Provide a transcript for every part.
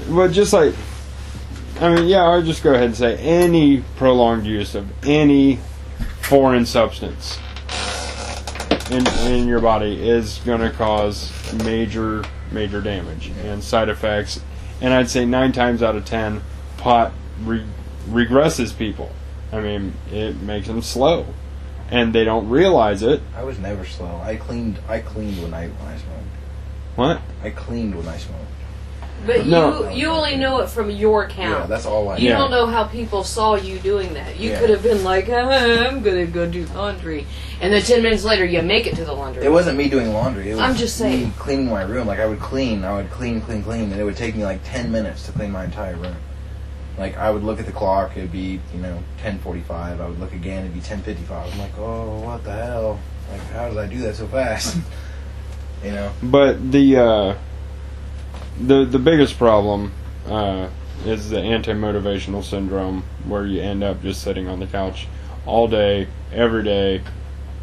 but just like, I mean, yeah, I'll just go ahead and say any prolonged use of any foreign substance in your body is going to cause major damage and side effects. And I'd say 9 times out of 10, pot regresses people. I mean, it makes them slow, and they don't realize it. I was never slow. I cleaned when I smoked. What? I cleaned when I smoked. But no. you only know it from your count. Yeah, that's all I know. You don't know how people saw you doing that. You could have been like, I'm going to go do laundry. And then 10 minutes later, you make it to the laundry. It wasn't me doing laundry. It was I'm just saying. me cleaning my room. Like, I would clean, and it would take me like 10 minutes to clean my entire room. Like, I would look at the clock, it'd be, 10:45. I would look again, it'd be 10:55. I'm like, oh, what the hell? Like, how did I do that so fast? But the biggest problem is the anti-motivational syndrome, where you end up just sitting on the couch all day, every day,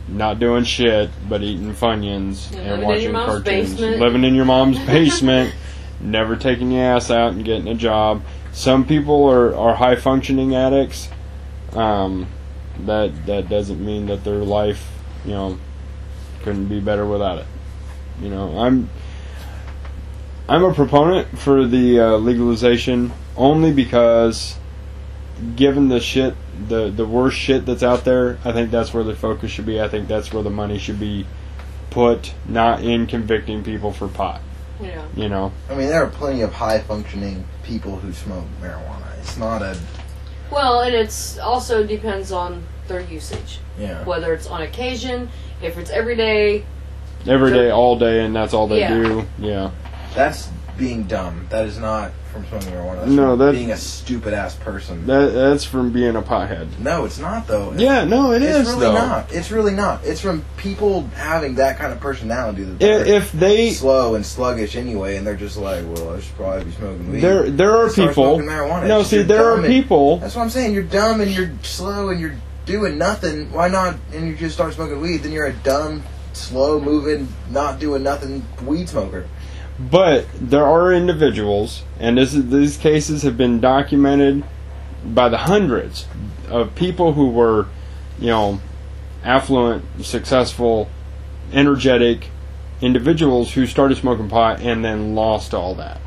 not doing shit but eating Funyuns and watching cartoons. Living in your mom's basement, never taking your ass out and getting a job. Some people are high functioning addicts. That doesn't mean that their life, couldn't be better without it. I'm a proponent for the legalization only because, given the worst shit that's out there, I think that's where the focus should be. I think that's where the money should be put, not in convicting people for pot. Yeah. I mean, there are plenty of high-functioning people who smoke marijuana. It's not a... Well, and it's also depends on their usage. Yeah. Whether it's on occasion, if it's every day. Every day, all day, and that's all they do. Yeah. That's being dumb. That is not from smoking marijuana. That's from being a stupid-ass person. That's from being a pothead. No, it's not, though. Yeah, no, it is, really though. Not. It's really not. It's from people having that kind of personality. If they... slow and sluggish anyway, and they're just like, well, I should probably be smoking weed. There are people... No, see, there are people... That's what I'm saying. You're dumb, and you're slow, and you're doing nothing. Why not? And you just start smoking weed, then you're a dumb, slow-moving, not doing nothing weed smoker. But there are individuals, and these cases have been documented by the hundreds of people who were, affluent, successful, energetic individuals who started smoking pot and then lost all that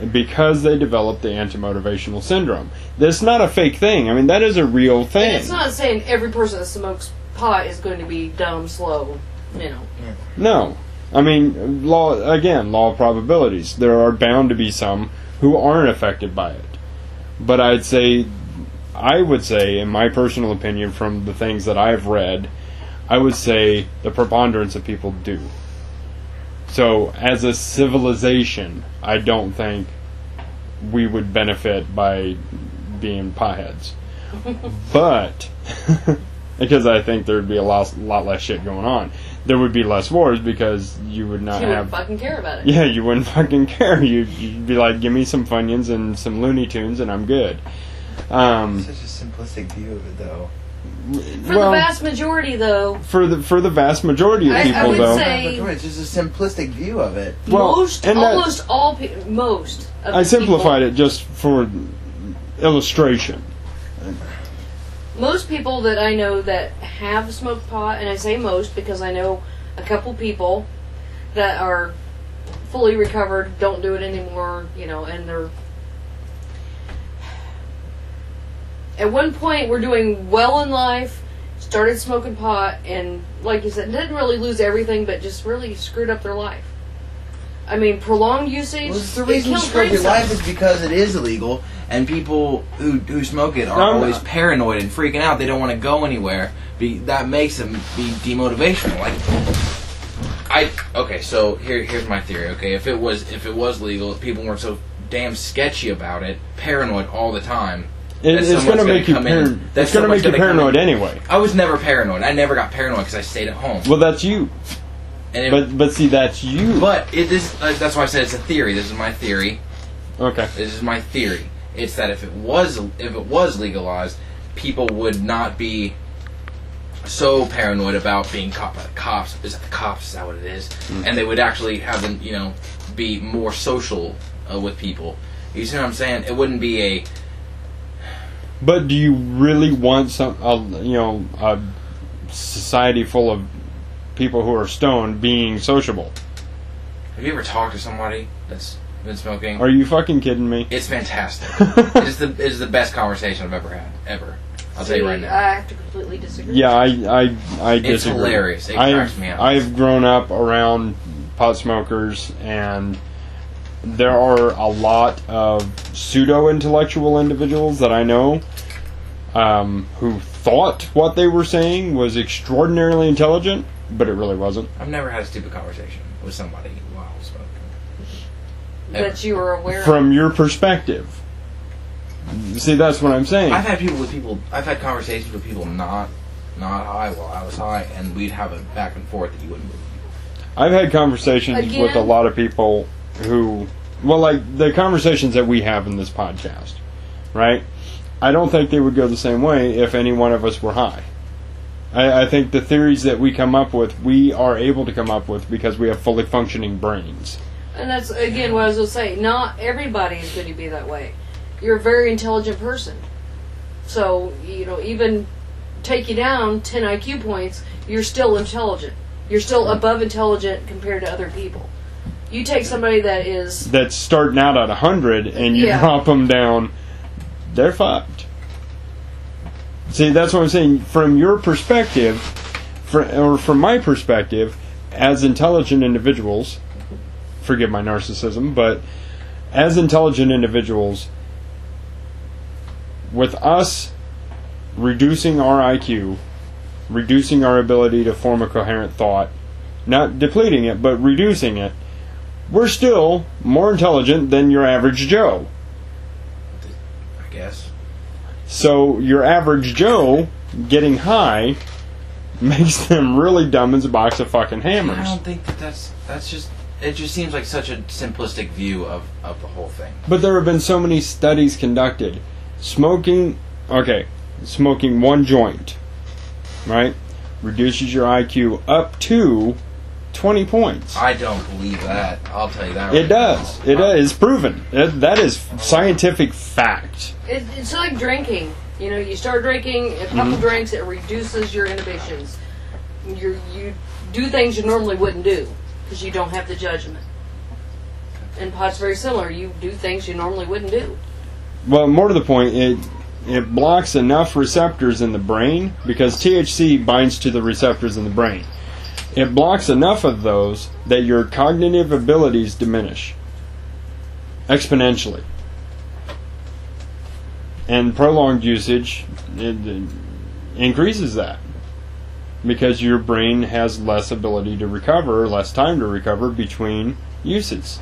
because they developed the anti-motivational syndrome. That's not a fake thing. I mean, that is a real thing. And it's not saying every person that smokes pot is going to be dumb, slow, No. I mean, law of probabilities. There are bound to be some who aren't affected by it. But I would say, in my personal opinion, from the things that I've read, I would say the preponderance of people do. So, as a civilization, I don't think we would benefit by being potheads. But, because I think there would be a lot less shit going on. There would be less wars because you would not have... You wouldn't fucking care about it. Yeah, you wouldn't fucking care. You'd be like, give me some Funyuns and some Looney Tunes and I'm good. Such a simplistic view of it, though. For the vast majority, though. For the vast majority of people, I would though. Say it's just a simplistic view of it. Most of I simplified it just for illustration. Most people that I know that have smoked pot, and I say most because I know a couple people that are fully recovered, don't do it anymore, and they're... At one point, we're doing well in life, started smoking pot, and like you said, didn't really lose everything, but just really screwed up their life. I mean, prolonged usage... Well, the reason you screw up your life is because it is illegal, and people who smoke it are always paranoid and freaking out. They don't want to go anywhere. That makes them be demotivational. So here's my theory. Okay, if it was legal, if people weren't so damn sketchy about it, paranoid all the time. It's going to make you paranoid. It's going to make you paranoid anyway. I was never paranoid. I never got paranoid because I stayed at home. Well, that's you. But see, that's you. But that's why I said it's a theory. This is my theory. Okay. This is my theory. It's that if it was legalized, people would not be so paranoid about being caught by the cops. Is that the cops? Is that what it is? Mm-hmm. And they would actually have them, be more social with people. You see what I'm saying? It wouldn't be a... But do you really want a society full of people who are stoned being sociable? Have you ever talked to somebody that's been smoking? Are you fucking kidding me? It's fantastic. It is the best conversation I've ever had. Ever. I'll tell you right now. I have to completely disagree. Yeah, I disagree. It's hilarious. It cracks me up. I've grown up around pot smokers, and there are a lot of pseudo-intellectual individuals that I know who thought what they were saying was extraordinarily intelligent, but it really wasn't. I've never had a stupid conversation with somebody while smoking. That you were aware From your perspective. See, that's what I'm saying. I've had conversations with people not high while I was high, and we'd have a back and forth that you wouldn't believe. I've had conversations with a lot of people who, well, like the conversations that we have in this podcast, right? I don't think they would go the same way if any one of us were high. I think the theories that we come up with, we are able to come up with because we have fully functioning brains. And that's, again, what I was going to say. Not everybody is going to be that way. You're a very intelligent person. So, even take you down 10 IQ points, you're still intelligent. You're still above intelligent compared to other people. You take somebody that's starting out at 100 and you drop them down, they're fucked. See, that's what I'm saying. From your perspective, from my perspective, as intelligent individuals, forgive my narcissism, but as intelligent individuals, with us reducing our IQ, reducing our ability to form a coherent thought, not depleting it, but reducing it, we're still more intelligent than your average Joe. I guess. So your average Joe getting high makes them really dumb as a box of fucking hammers. I don't think that's just... It just seems like such a simplistic view of the whole thing. But there have been so many studies conducted. Smoking one joint, right, reduces your IQ up to 20 points. I don't believe that. I'll tell you that. It does. It is proven. That is scientific fact. It's like drinking. You start drinking, a couple drinks, it reduces your inhibitions. You do things you normally wouldn't do because you don't have the judgment. And pot's very similar. You do things you normally wouldn't do. Well, more to the point, it blocks enough receptors in the brain, because THC binds to the receptors in the brain. It blocks enough of those that your cognitive abilities diminish exponentially. And prolonged usage increases that, because your brain has less ability to recover, less time to recover between uses.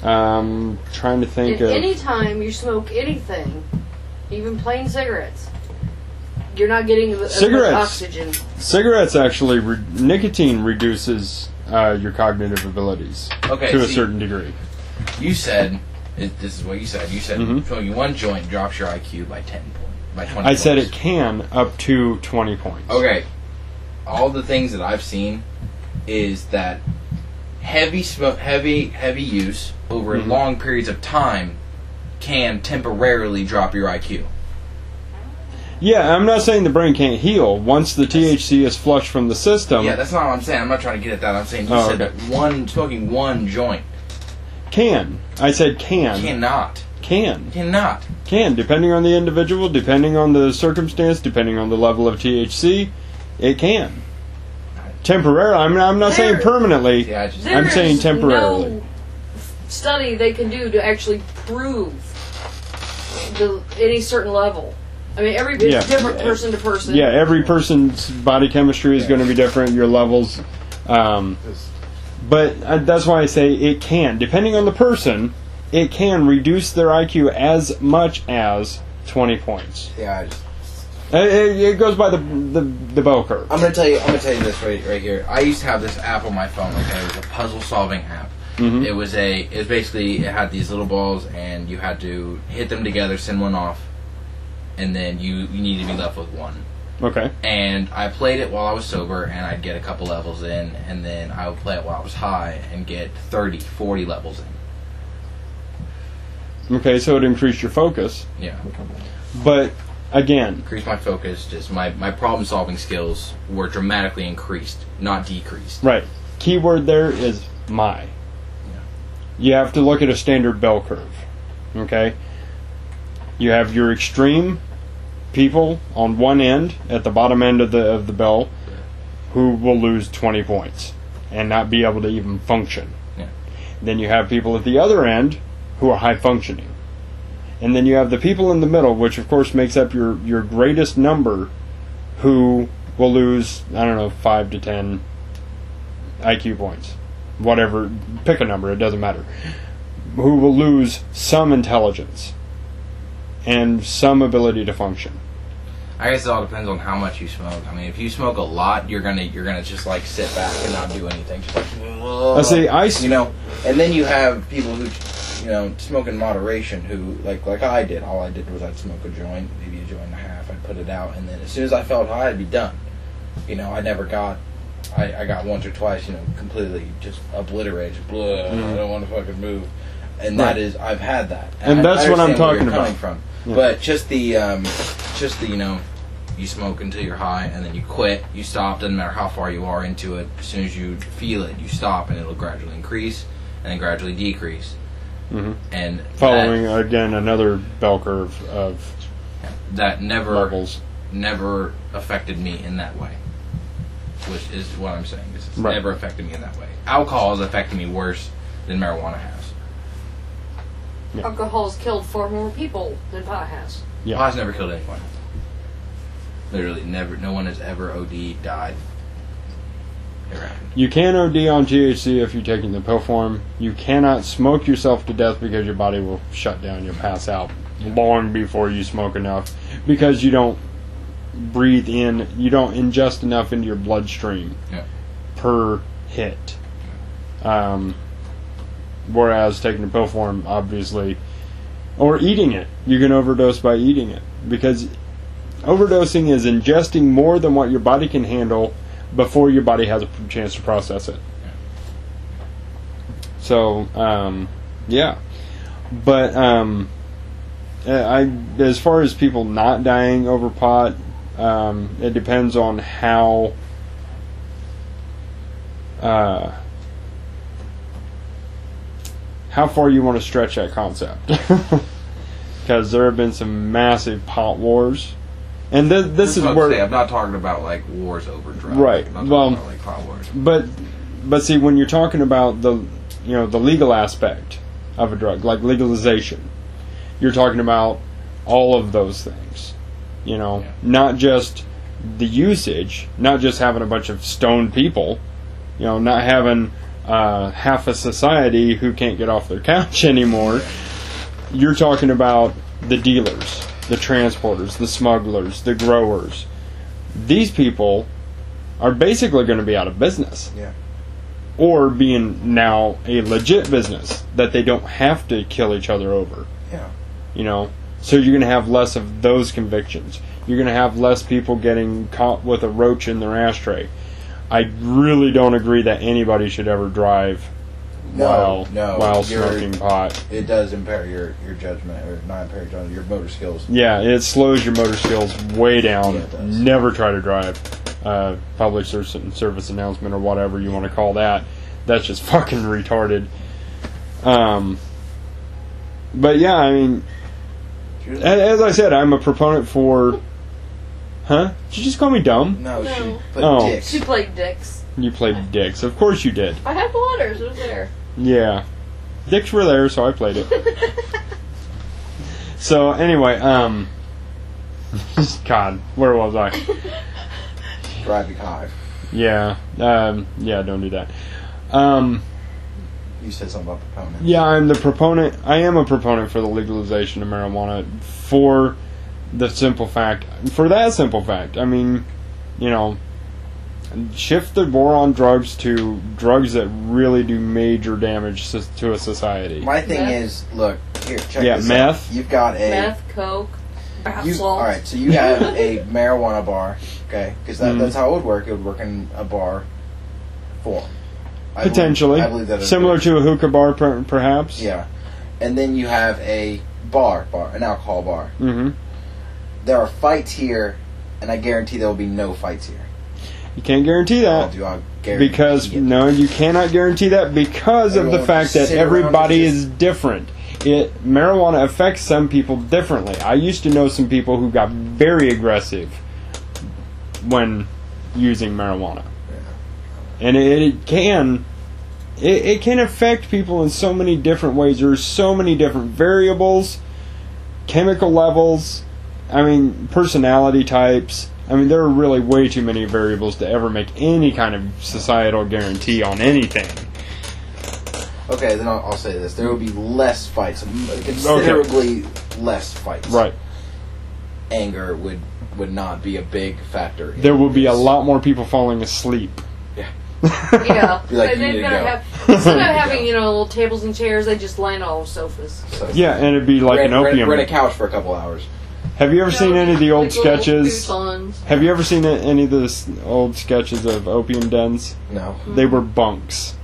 Trying to think of... Anytime you smoke anything, even plain cigarettes, you're not getting as much oxygen. Cigarettes actually, nicotine reduces your cognitive abilities to a certain degree. You said, this is what you said. You said smoking one joint drops your IQ by 20 I said it can up to 20 points. Okay. All the things that I've seen is that heavy use over long periods of time can temporarily drop your IQ. Yeah, I'm not saying the brain can't heal once the THC is flushed from the system. Yeah, that's not what I'm saying. I'm not trying to get at that. I'm saying you said that smoking one joint. Can. I said can. Cannot. Can. Cannot. Can, depending on the individual, depending on the circumstance, depending on the level of THC, it can. Temporarily. I'm not saying permanently. Yeah, I'm saying temporarily. No study they can do to actually prove any certain level. I mean, it's different person to person. Yeah, every person's body chemistry is going to be different. Your levels, but that's why I say it can, depending on the person, it can reduce their IQ as much as 20 points. Yeah, it goes by the bell curve. I'm gonna tell you this right here. I used to have this app on my phone. Okay, it was a puzzle solving app. It was basically, it had these little balls, and you had to hit them together, send one off, and then you need to be left with one. Okay. And I played it while I was sober, and I'd get a couple levels in, and then I would play it while I was high and get 30, 40 levels in. Okay, so it increased your focus. Yeah. But, again... Increased my focus, just my problem-solving skills were dramatically increased, not decreased. Right. Keyword there is my. Yeah. You have to look at a standard bell curve. Okay? You have your extreme people on one end, at the bottom end of the bell, who will lose 20 points and not be able to even function. Yeah. Then you have people at the other end who are high functioning. And then you have the people in the middle, which of course makes up your greatest number, who will lose, 5 to 10 IQ points. Whatever, pick a number, it doesn't matter. Who will lose some intelligence and some ability to function. I guess it all depends on how much you smoke. I mean, if you smoke a lot, you're gonna just like sit back and not do anything. Just like, you know. And then you have people who, smoke in moderation. Who like I did. All I did was I'd smoke a joint, maybe a joint and a half. I'd put it out, and then as soon as I felt high, I'd be done. I never got. I got once or twice, completely just obliterated. I don't want to fucking move. And right. that is, I've had that. And that's what I'm talking about. Coming from. Yeah. But just the, you smoke until you're high, and then you quit, you stop, doesn't matter how far you are into it, as soon as you feel it, you stop, and it'll gradually increase, and then gradually decrease. Mm-hmm. And following, again, another bell curve of that levels. Never affected me in that way, which is what I'm saying. It's right. Never affected me in that way. Alcohol has affected me worse than marijuana has. Yeah. Alcohol's killed far more people than pot has. Yeah. Pot's never killed anyone. Literally, never. No one has ever OD'd, died. Never happened. You can OD on THC if you're taking the pill form. You cannot smoke yourself to death because your body will shut down. You'll pass out long before you smoke enough because you don't breathe in. You don't ingest enough into your bloodstream per hit. Whereas taking the pill form, obviously, or eating it, you can overdose by eating it. Because overdosing is ingesting more than what your body can handle before your body has a chance to process it. So, yeah. But, as far as people not dying over pot, it depends on how far you want to stretch that concept. Because there have been some massive pot wars. And this is where... I'm not talking about, like, wars over drugs. Right. I'm not talking about, like, pot wars. But see, when you're talking about the legal aspect of a drug, like legalization, you're talking about all of those things. Not just the usage, not just having a bunch of stoned people, not having... half a society who can't get off their couch anymore. You're talking about the dealers, the transporters, the smugglers, the growers. These people are basically going to be out of business. Yeah. Or being now a legit business that they don't have to kill each other over. Yeah. So you're going to have less of those convictions. You're going to have less people getting caught with a roach in their ashtray. I really don't agree that anybody should ever drive while smoking pot. It does impair your judgment, or not impair your judgment, your motor skills. Yeah, it slows your motor skills way down. Yeah, it does. Never try to drive. Public service announcement or whatever you want to call that. That's just fucking retarded. But yeah, I mean, as I said, I'm a proponent for... Huh? Did you just call me dumb? No. She played dicks. She played dicks. You played dicks. Of course you did. I had the letters. It was there. Yeah. Dicks were there, so I played it. So, anyway, God, where was I? Driving high. Yeah. Yeah, don't do that. You said something about proponent. Yeah, I am a proponent for the legalization of marijuana for that simple fact. I mean, shift the war on drugs to drugs that really do major damage to a society. My thing is, look, here, check this meth. out. You've got meth, coke. Bath All salts. right, so you have a marijuana bar, okay? Because that's how it would work. It would work in a bar form. Potentially. I believe that is Similar good. to a hookah bar, perhaps. Yeah. And then you have a bar, an alcohol bar. Mm-hmm. There are fights here, and I guarantee there will be no fights here. You can't guarantee that. I'll guarantee Because, it. no, you cannot guarantee that because of the Everyone fact that sit around and everybody just- is different. Marijuana affects some people differently. I used to know some people who got very aggressive when using marijuana. And it can affect people in so many different ways. There's so many different variables, chemical levels, personality types. There are really way too many variables to ever make any kind of societal guarantee on anything. Okay, then I'll say this. There will be less fights. Considerably less fights. Right. Anger would not be a big factor. There will be a lot more people falling asleep. Yeah. Be like, And you they're need to gonna go. have, instead of having, little tables and chairs, they just land all sofas. So, Yeah, and it'd be like an opium. Rent a couch for a couple hours. Have you ever seen any of the old Like little sketches? coupons. Have you ever seen any of the old sketches of opium dens? No. They were bunks.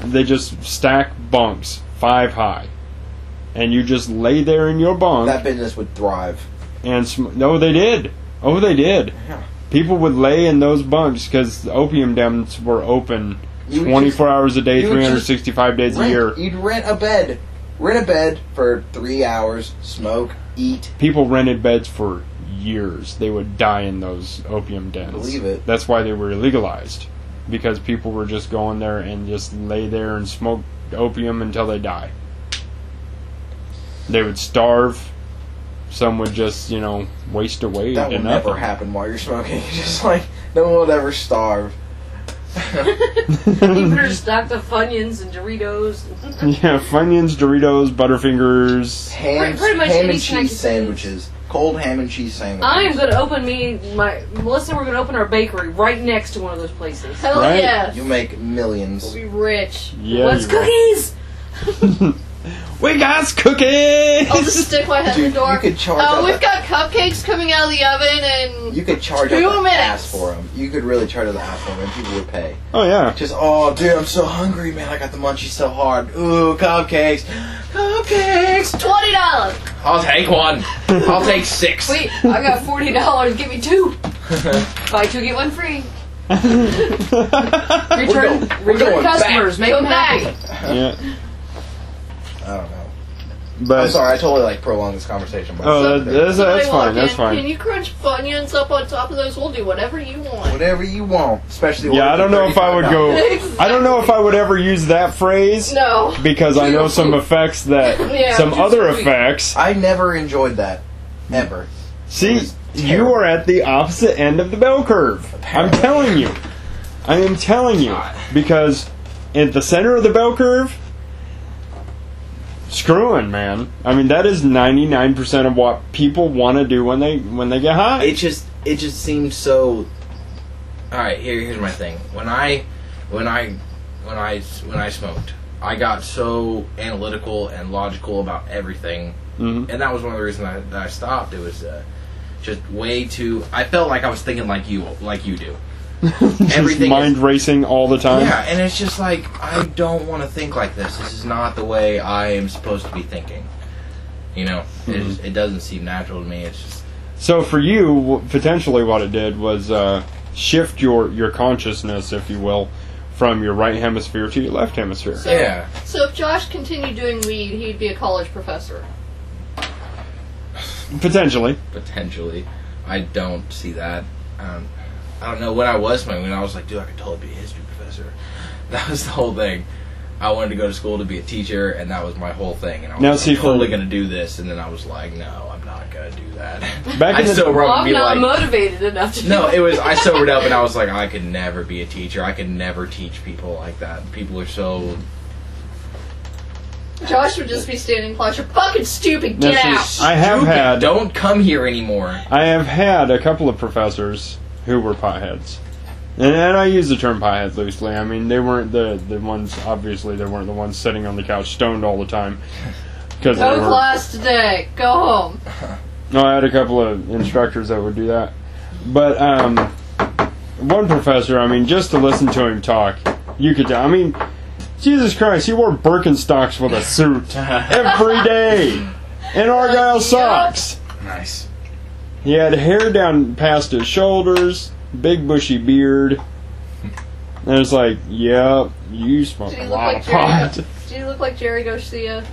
They just stack bunks 5 high. And you just lay there in your bunk. That business would thrive. And they did. Oh, they did. Yeah. People would lay in those bunks because the opium dens were open You would 24 hours a day, you would 365 days a year. You'd rent a bed. Rent a bed for 3 hours, smoke, eat. People rented beds for years. They would die in those opium dens. Believe it. That's why they were illegalized. Because people were just going there and just lay there and smoke opium until they die. They would starve. Some would just, waste away That to will nothing. never happen while you're smoking. Just like, no one would ever starve. You better stock the Funyuns and Doritos. Yeah, Funyuns, Doritos, Butterfingers. Pretty much ham any and snack you cheese sandwiches. Cold ham and cheese sandwiches. I am going to open Melissa, we're going to open our bakery right next to one of those places. Hell Right? yes. You'll make millions. We'll be rich. Yeah, What's you will. cookies? We got cookies! I'll just stick my head in Dude, the door. you could charge Oh, up we've got cupcakes coming out of the oven, and You could charge 2 up the minutes. ass for them. You could really charge up the ass for them, and people would pay. Oh, yeah. Just, oh, dude, I'm so hungry, man. I got the munchies so hard. Ooh, cupcakes. Cupcakes. $20. I'll take one. I'll take 6. Wait, I got $40. Give me 2. Buy 2, get 1 free. Return going customers. Make Go them happy. back. Yeah. I don't know. But, I'm sorry, I totally prolonged this conversation. But Oh, that's Somebody fine. walk That's in, fine. Can you crunch Funyuns up on top of those? We'll do whatever you want. whatever you want, especially. Yeah, I don't know if I would go. I don't know if I would ever use that phrase No. because I know some effects that Yeah, some just other sweet. effects. I never enjoyed that ever. See, was you terrible. are at the opposite end of the bell curve. I'm Apparently. telling you. I am telling you because at the center of the bell curve, screwing, man. That is 99% of what people want to do when they get high. It just seems so. All right, here's my thing. When I smoked, I got so analytical and logical about everything, Mhm. and that was one of the reasons that I stopped. It was just way too. I felt like I was thinking like you do. Just everything mind racing all the time. Yeah, and it's just like I don't want to think like this. This is not the way I am supposed to be thinking. It doesn't seem natural to me. It's just So for you, potentially what it did was shift your consciousness, if you will, from your right hemisphere to your left hemisphere. So, yeah. So if Josh continued doing weed, he'd be a college professor. Potentially. Potentially, I don't see that. I don't know. When I was smoking, I was like, dude, I could totally be a history professor. That was the whole thing. I wanted to go to school to be a teacher, and that was my whole thing. And I was Now, like, see, I'm totally for- going to do this, and then I was like, no, I'm not going to do that. Back I in the- sobered up Well, and I'm be not like, motivated enough to no, do it was. I sobered up, and I was like, I could never be a teacher. I could never teach people like that. People are so. Josh would just be standing class. You're fucking stupid. Now, Get see, out. I have Stupid. had Don't come here anymore. I have had a couple of professors who were potheads. And I use the term potheads loosely. They weren't the ones, obviously, they weren't the ones sitting on the couch stoned all the time. 'Cause No they were- class today. Go home. No, I had a couple of instructors that would do that. But one professor, I mean, just to listen to him talk, you could tell. I mean, Jesus Christ, he wore Birkenstocks with a suit every day and Argyle socks. Nice. He had hair down past his shoulders, big bushy beard. And it's like, yep, you smoke Did a he look lot like of pot. Do you look like Jerry Garcia?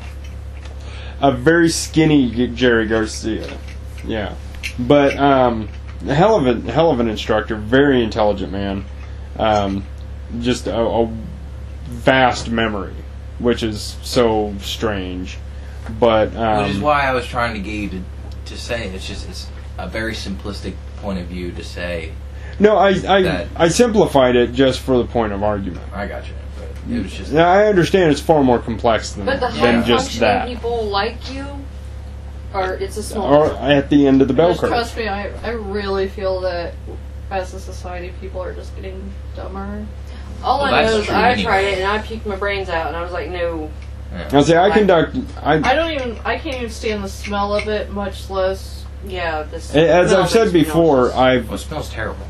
A very skinny Jerry Garcia. Yeah. But, hell of an instructor, very intelligent man. Just a vast memory, which is so strange. But, which is why I was trying to get you to say it's a very simplistic point of view to say. no, I simplified it just for the point of argument. I got you, but it was just. Now, I understand it's far more complex than But the just high-functioning that. people like you, or it's a small. Or at the end of the bell Just curve. trust me, I really feel that as a society, people are just getting dumber. All Well, I that's know is true I anyway. tried it and I puked my brains out, and I was like, no. Now, see, I I can't even stand the smell of it, much less. Yeah, this. as no, I've said this before, smells- Well, it smells terrible.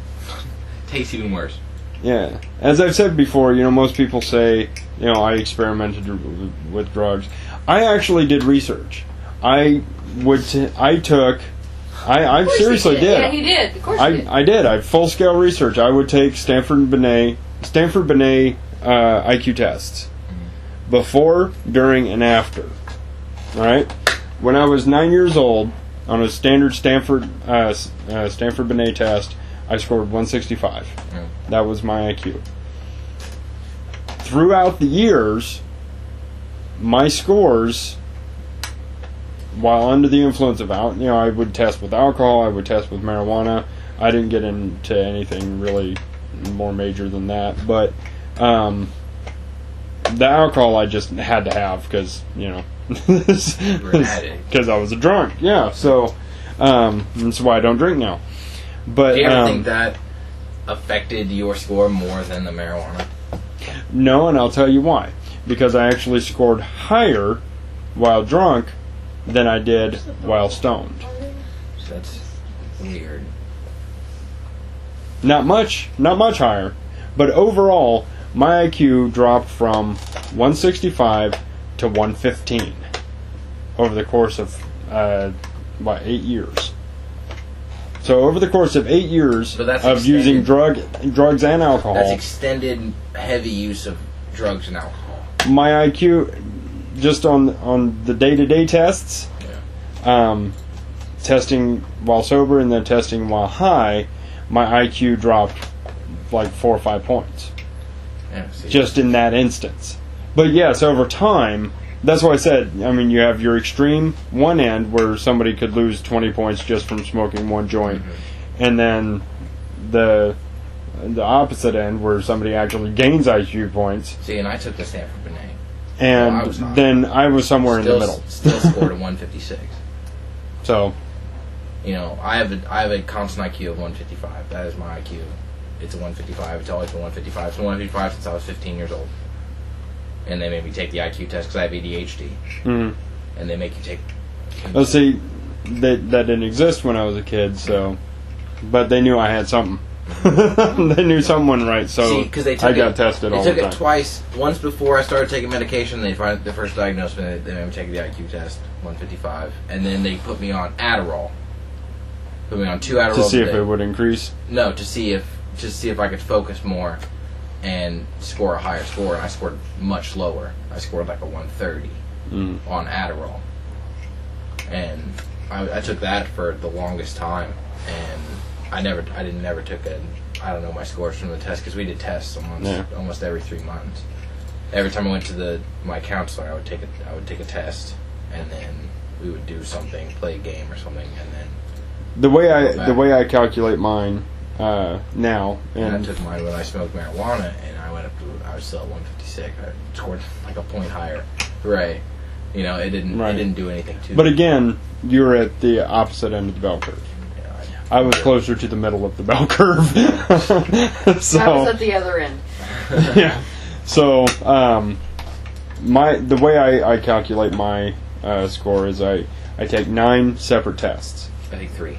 Tastes even worse. Yeah, as I've said before, most people say, I experimented with drugs. I actually did research. I seriously did. did. Yeah, he did. Of course he did. I did. I full scale research. I would take Stanford Binet IQ tests before, during, and after. All right. When I was 9 years old, on a standard Stanford Binet test, I scored 165. That was my IQ. Throughout the years, my scores, while under the influence of I would test with alcohol, I would test with marijuana. I didn't get into anything really more major than that, but the alcohol I just had to have because because I was a drunk. Yeah, so that's why I don't drink now. But Do you ever think that affected your score more than the marijuana? no, and I'll tell you why. Because I actually scored higher while drunk than I did while stoned. So that's weird. Not much higher, but overall, my IQ dropped from 165 to 115 over the course of 8 years. So over the course of 8 years So that's of using drugs and alcohol, That's extended heavy use of drugs and alcohol. my IQ, just on the day-to-day tests, testing while sober and then testing while high, my IQ dropped like 4 or 5 points. Yeah, see. Just in that instance. But yes, over time, that's why I said, you have your extreme one end where somebody could lose 20 points just from smoking one joint, and then the opposite end where somebody actually gains IQ points, See, and I took the Stanford Binet. and Well, I was not. then I was somewhere in the middle. Still scored a 156. So, I have a constant IQ of 155. That is my IQ. It's a 155. It's always been 155. It's been 155 since I was 15 years old. And they made me take the IQ test because I have ADHD. mm. And they make you take. Let's see, that didn't exist when I was a kid, so, but they knew I had something. They knew someone right, so See, 'cause they took I got tested all They the took time. it twice. Once before I started taking medication, they first diagnosed me. They made me take the IQ test, 155, and then they put me on Adderall. Put me on 2 Adderall To see a if day. it would increase. No, to see if I could focus more and score a higher score, and I scored much lower. I scored like a 130 on Adderall, and I took that for the longest time, and I never took I don't know my scores from the test because we did tests almost every 3 months. Every time I went to my counselor, I would take a test, and then we would do something, play a game or something, and then The way I calculate mine now, and I and took mine when I smoked marijuana, and I was still at 156. I scored like a point higher. Hooray! It didn't do anything to. but me. again, you're at the opposite end of the bell curve. Yeah, I was closer to the middle of the bell curve. So I was at the other end. yeah. So the way I calculate my score is I take 9 separate tests. I think 3.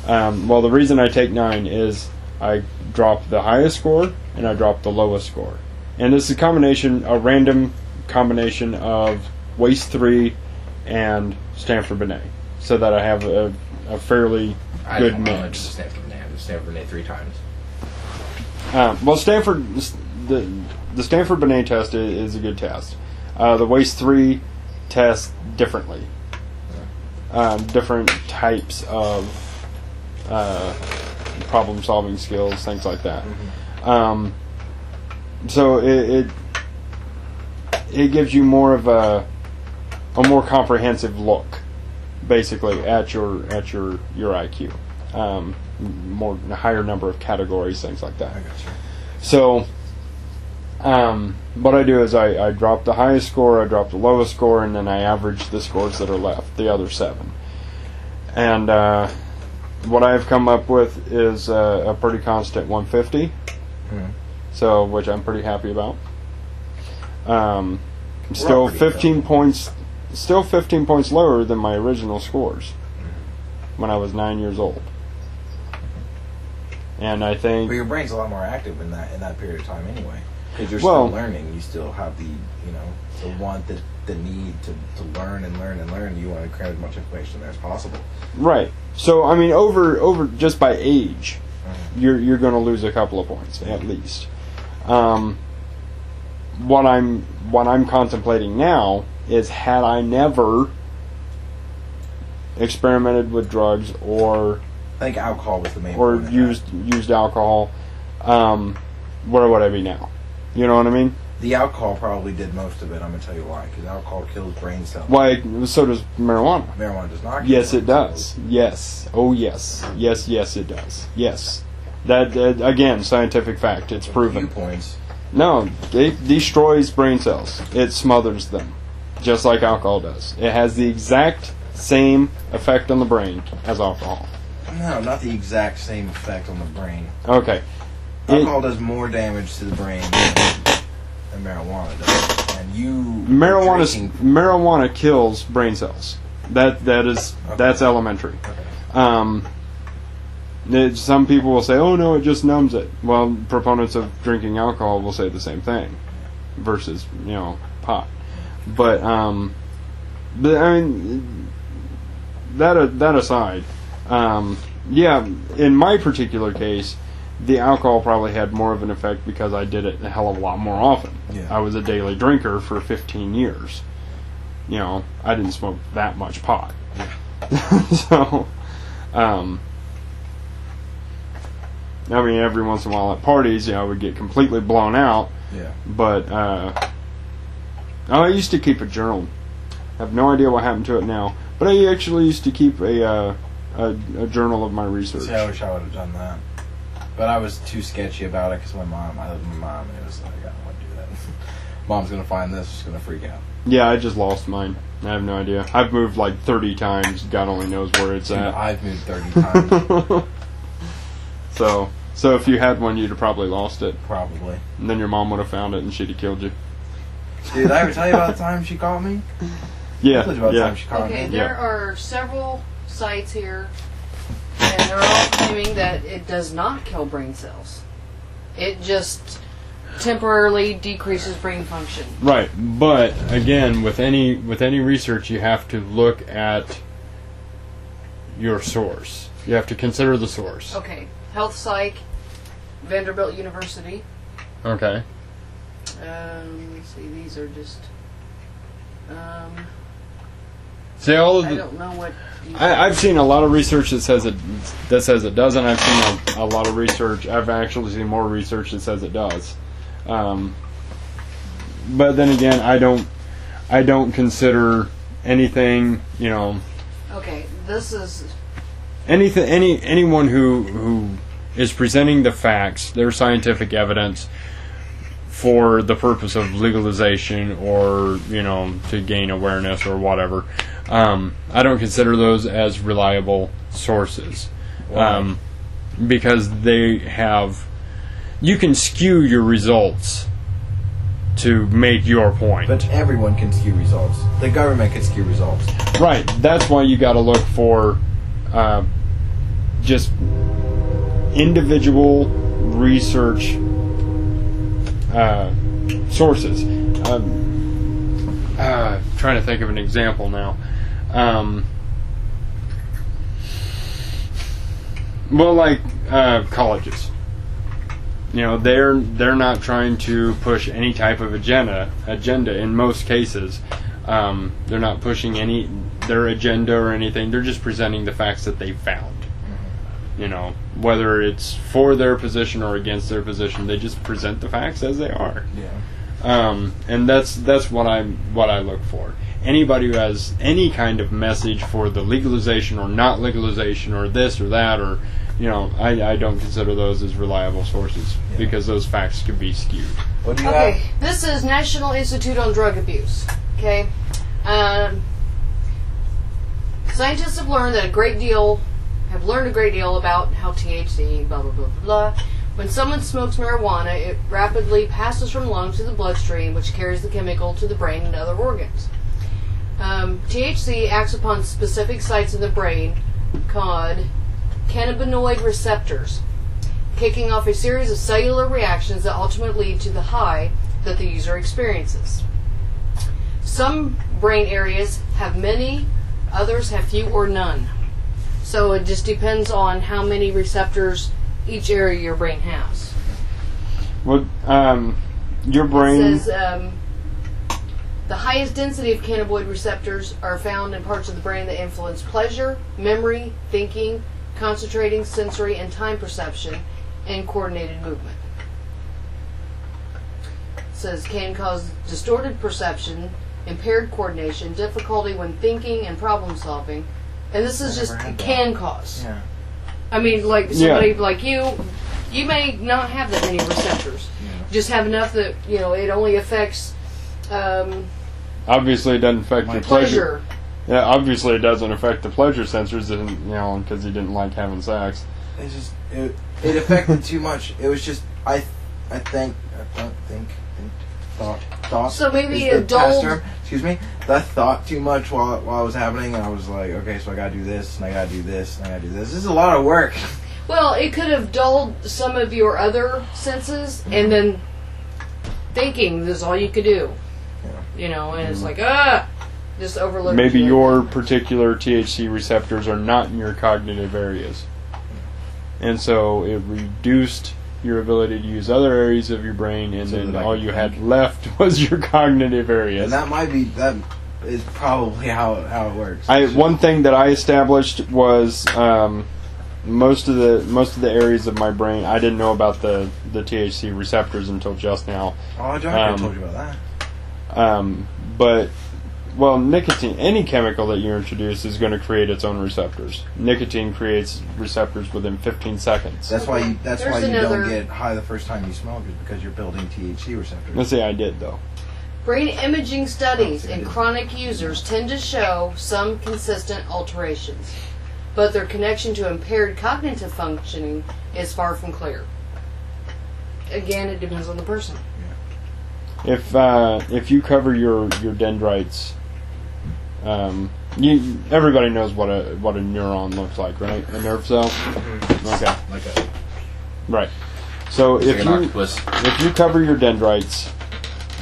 Well, the reason I take 9 is I drop the highest score and I drop the lowest score. And this is a random combination of Waste 3 and Stanford Binet, so that I have a fairly good mix. Stanford Binet. I've done Stanford Binet 3 times. Well, the Stanford Binet test is a good test. The Waste 3 test differently. Different types of problem-solving skills, things like that. So it gives you more of a more comprehensive look, basically, at your IQ. A higher number of categories, things like that. I got you. So, what I do is I drop the highest score, I drop the lowest score, and then I average the scores that are left, the other 7. And what I've come up with is a pretty constant 150. So, which I'm pretty happy about. Still 15 points. Still 15 points lower than my original scores when I was 9 years old. And I think. But your brain's a lot more active in that period of time anyway, because you're still learning. You still have the want, the need to learn and learn and learn. You want to cram as much information there as possible. Right. So I mean, over just by age, you're going to lose a couple of points at least. What I'm contemplating now is, had I never experimented with drugs or I think alcohol was the main or point used alcohol, where would I be now? You know what I mean? The alcohol probably did most of it. I'm going to tell you why. Because alcohol kills brain cells. Why? So does marijuana. Marijuana does not kill Yes, it brain does. cells. Yes. Oh, yes. Yes, it does. Yes. That, again, scientific fact. It's proven. A few points. No, it destroys brain cells. It smothers them, just like alcohol does. It has the exact same effect on the brain as alcohol. No, not the exact same effect on the brain. Okay. Alcohol does more damage to the brain than marijuana does. And marijuana kills brain cells. That's elementary. Okay. Some people will say, "Oh no, it just numbs it." Well, proponents of drinking alcohol will say the same thing, versus pot. But I mean, that aside, yeah, in my particular case, the alcohol probably had more of an effect because I did it a hell of a lot more often. Yeah. I was a daily drinker for 15 years. I didn't smoke that much pot. So, I mean, every once in a while at parties, I would get completely blown out. Yeah. But I used to keep a journal. I have no idea what happened to it now. But I actually used to keep a journal of my research. See, I wish I would have done that. But I was too sketchy about it because I lived with my mom, and it was like, I don't want to do that. Mom's going to find this, she's going to freak out. Yeah, I just lost mine. I have no idea. I've moved like 30 times. God only knows where it's at. I've moved 30 times. So if you had one, you'd have probably lost it. Probably. And then your mom would have found it and she'd have killed you. Did I ever tell you about the time she caught me? Yeah. I told you about the time she caught Okay, me. there are several sites here, and they're all claiming that it does not kill brain cells. It just temporarily decreases brain function. Right, but again, with any research, you have to look at your source. You have to consider the source. Okay, Health Psych, Vanderbilt University. Okay. Let me see, these are just. See, all of I the, don't know what. I've seen a lot of research that says it doesn't. I've seen a lot of research. I've actually seen more research that says it does. But then again, I don't consider anything. Okay, this is. Anyone who is presenting the facts, their scientific evidence, for the purpose of legalization or to gain awareness or whatever, I don't consider those as reliable sources. Wow. Because they have, you can skew your results to make your point. But everyone can skew results. The government can skew results. Right. That's why you got to look for just individual research sources. Trying to think of an example now. Well, like colleges. You know, they're not trying to push any type of agenda in most cases. They're not pushing their agenda or anything. They're just presenting the facts that they found. You know, whether it's for their position or against their position, they just present the facts as they are. Yeah. And that's what I look for. Anybody who has any kind of message for the legalization or not legalization or this or that, or you know, I don't consider those as reliable sources because those facts could be skewed. What do you Okay, have? this is National Institute on Drug Abuse. Okay, scientists have learned a great deal about how THC, blah blah blah blah blah. When someone smokes marijuana, it rapidly passes from lungs to the bloodstream, which carries the chemical to the brain and other organs. THC acts upon specific sites in the brain called cannabinoid receptors, kicking off a series of cellular reactions that ultimately lead to the high that the user experiences. Some brain areas have many, others have few or none. So it just depends on how many receptors each area of your brain has. Well, your brain. It says the highest density of cannabinoid receptors are found in parts of the brain that influence pleasure, memory, thinking, concentrating, sensory, and time perception, and coordinated movement. It says can cause distorted perception, impaired coordination, difficulty when thinking and problem solving, and this is just can cause. Yeah. I mean, like somebody like you may not have that many receptors. Yeah. Just have enough that it only affects. Obviously, it doesn't affect your pleasure. Pleasure. Yeah, obviously, it doesn't affect the pleasure sensors, because he didn't like having sex. It's just it affected too much. It was just thought. So maybe is the a dull- past term. Excuse me. That thought too much while it was happening, and I was like, okay, so I gotta do this, and I gotta do this, and I gotta do this. This is a lot of work. Well, it could have dulled some of your other senses, and then thinking is all you could do. Yeah. And it's like just overload. Maybe your particular THC receptors are not in your cognitive areas. And so it reduced your ability to use other areas of your brain, and So then that I all can you think. had left was your cognitive areas. And that is probably how it works. One thing that I established was most of the areas of my brain. I didn't know about the THC receptors until just now. Oh, John told you about that. But nicotine, any chemical that you introduce is going to create its own receptors. Nicotine creates receptors within 15 seconds. That's why you There's don't another- get high the first time you smoke, is because you're building THC receptors. Let's say I did though. Brain imaging studies Oh, in good. chronic users tend to show some consistent alterations, but their connection to impaired cognitive functioning is far from clear. Again, it depends on the person. If you cover your dendrites, everybody knows what a neuron looks like, right? A nerve cell. Okay, Like a right. So like an octopus. if you cover your dendrites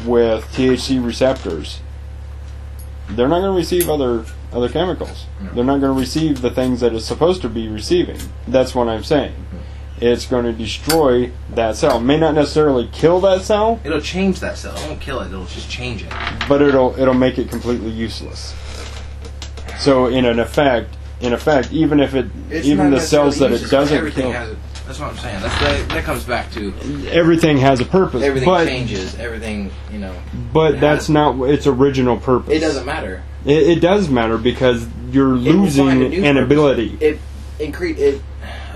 with THC receptors, they're not going to receive other chemicals. No. They're not going to receive the things that it's supposed to be receiving. That's what I'm saying. It's going to destroy that cell. May not necessarily kill that cell, It'll change that cell. It won't kill it. It'll just change it. but it'll make it completely useless. So in effect, even if It's even not the cells that necessarily it doesn't Everything kill, has a, that's what I'm saying. That comes back to everything has a purpose. everything but changes. Everything, but it that's has- not its original purpose. It doesn't matter. It does matter because you're It will losing find a new an purpose. ability. Okay,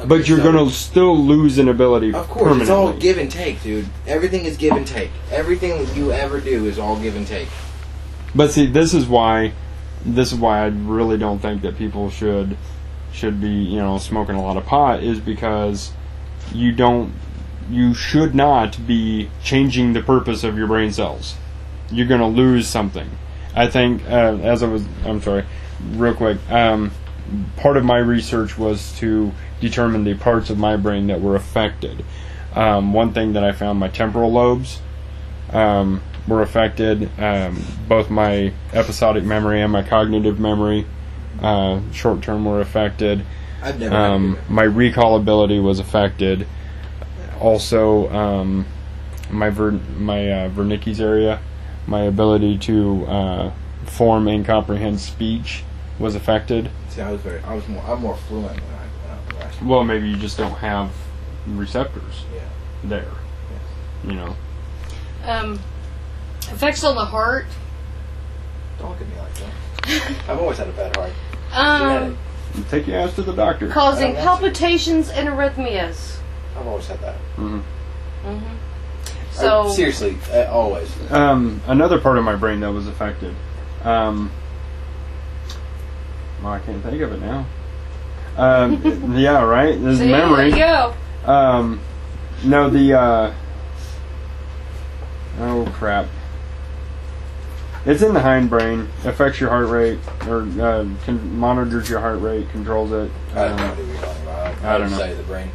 But you're so- going to still lose an ability Of course, permanently. it's all give and take, dude. Everything is give and take. Everything that you ever do is all give and take. But see, this is why I really don't think that people should be smoking a lot of pot, is because you don't you should not be changing the purpose of your brain cells. You're going to lose something. I think, I'm sorry, real quick, part of my research was to determine the parts of my brain that were affected. One thing that I found, my temporal lobes were affected. Both my episodic memory and my cognitive memory, short term, were affected. I've never My recall ability was affected. Also, my Wernicke's area, my ability to form and comprehend speech was affected. See, I'm more fluent when I last. Well, maybe you just don't have receptors Yeah. there. Yes. You know. Effects on the heart. Don't look at me like that. I've always had a bad heart. Take your ass to the doctor. Causing palpitations and arrhythmias. I've always had that. So Seriously, always. Another part of my brain that was affected. Well, I can't think of it now. Yeah, right? There's see, memory. There you go. No, the, oh crap. It's in the hindbrain. Affects your heart rate, or monitors your heart rate, controls it. I don't know what you're talking about. I don't know. Say the brain.